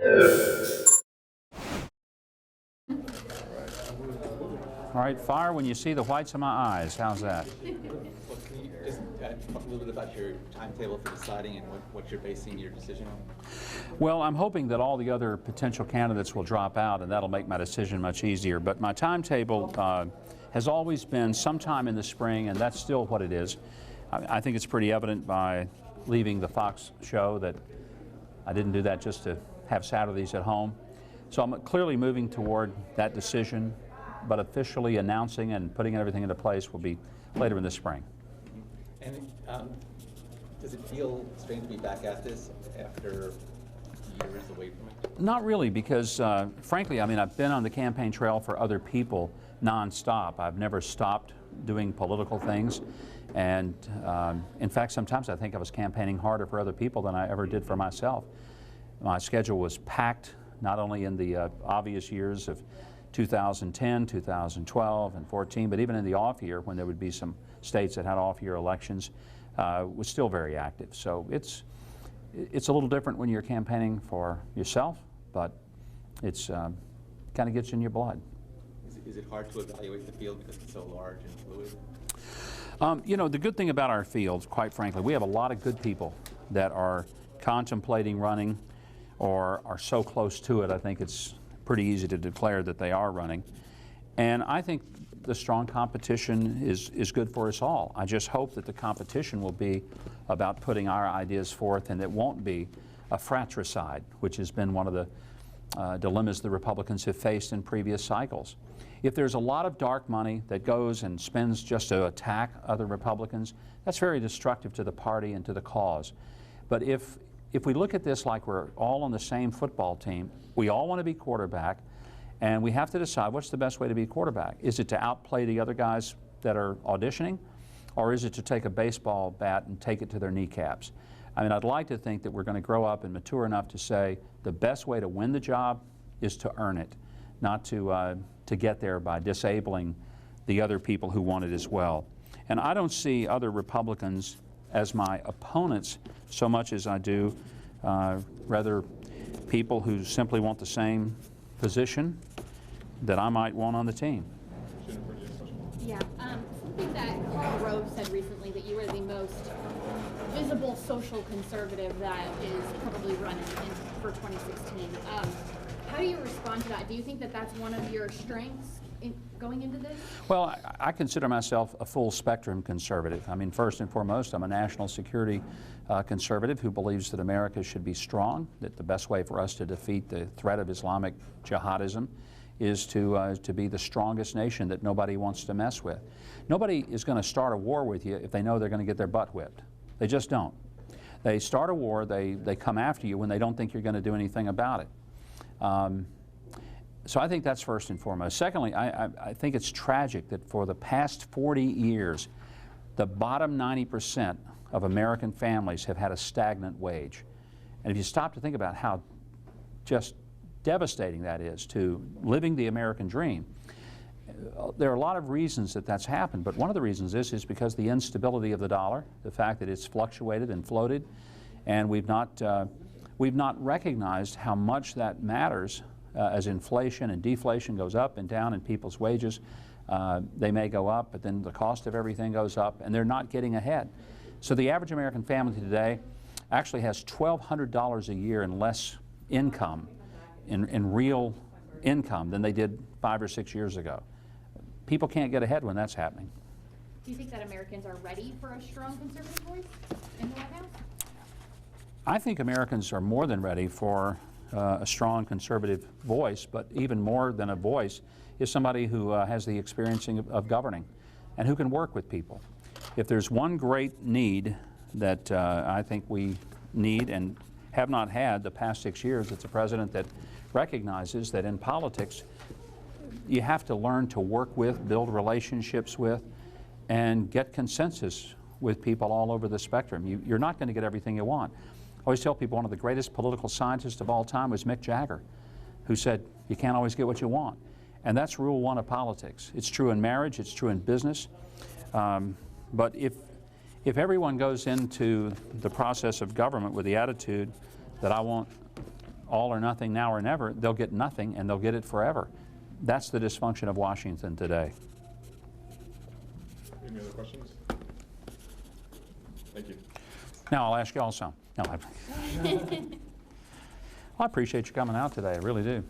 All right, fire when you see the whites of my eyes. How's that? Well, can you just talk a little bit about your timetable for deciding and what you're basing your decision on? Well, I'm hoping that all the other potential candidates will drop out, and that'll make my decision much easier. But my timetable has always been sometime in the spring, and that's still what it is. I think it's pretty evident by leaving the Fox show that I didn't do that just to have Saturdays at home. So I'm clearly moving toward that decision, but officially announcing and putting everything into place will be later in the spring. And does it feel strange to be back at this after years away from it? Not really, because frankly, I mean, I've been on the campaign trail for other people nonstop. I've never stopped doing political things. And in fact, sometimes I think I was campaigning harder for other people than I ever did for myself. My schedule was packed, not only in the obvious years of 2010, 2012, and 14, but even in the off year when there would be some states that had off year elections, was still very active. So it's a little different when you're campaigning for yourself, but it's kind of gets in your blood. Is it hard to evaluate the field because it's so large and fluid? You know, the good thing about our field, quite frankly, we have a lot of good people that are contemplating running or are so close to it, I think it's pretty easy to declare that they are running. And I think the strong competition is good for us all. I just hope that the competition will be about putting our ideas forth, and it won't be a fratricide, which has been one of the dilemmas the Republicans have faced in previous cycles. If there's a lot of dark money that goes and spends just to attack other Republicans, that's very destructive to the party and to the cause. But if we look at this like we're all on the same football team, we all want to be quarterback, and we have to decide what's the best way to be quarterback. Is it to outplay the other guys that are auditioning, or is it to take a baseball bat and take it to their kneecaps? I mean, I'd like to think that we're going to grow up and mature enough to say the best way to win the job is to earn it, not to get there by disabling the other people who want it as well. And I don't see other Republicans as my opponents so much as I do rather people who simply want the same position that I might want on the team. Yeah, something that Karl Rove said recently, that you were the most visible social conservative that is probably running for 2016. How do you respond to that? Do you think that that's one of your strengths going into this? Well, I consider myself a full spectrum conservative. I mean, first and foremost, I'm a national security conservative who believes that America should be strong, that the best way for us to defeat the threat of Islamic jihadism is to be the strongest nation that nobody wants to mess with. Nobody is going to start a war with you if they know they're going to get their butt whipped. They just don't. They start a war, they come after you when they don't think you're going to do anything about it. So I think that's first and foremost. Secondly, I think it's tragic that for the past 40 years, the bottom 90% of American families have had a stagnant wage. And if you stop to think about how just devastating that is to living the American dream, there are a lot of reasons that that's happened, but one of the reasons is because the instability of the dollar, the fact that it's fluctuated and floated, and we've not recognized how much that matters as inflation and deflation goes up and down in people's wages. They may go up, but then the cost of everything goes up, and they're not getting ahead. So the average American family today actually has $1,200 a year in less income, in real income, than they did 5 or 6 years ago. People can't get ahead when that's happening. Do you think that Americans are ready for a strong conservative voice in the White House? I think Americans are more than ready for a strong conservative voice, but even more than a voice is somebody who has the experience of governing and who can work with people. If there's one great need that I think we need and have not had the past 6 years, it's a president that recognizes that in politics you have to learn to work with, build relationships with, and get consensus with people all over the spectrum. You're not going to get everything you want. I always tell people one of the greatest political scientists of all time was Mick Jagger, who said you can't always get what you want. And that's rule one of politics. It's true in marriage, it's true in business. But if everyone goes into the process of government with the attitude that I want all or nothing, now or never, they'll get nothing and they'll get it forever. That's the dysfunction of Washington today. Any other questions? Thank you. Now I'll ask you all some. No, I appreciate you coming out today, I really do.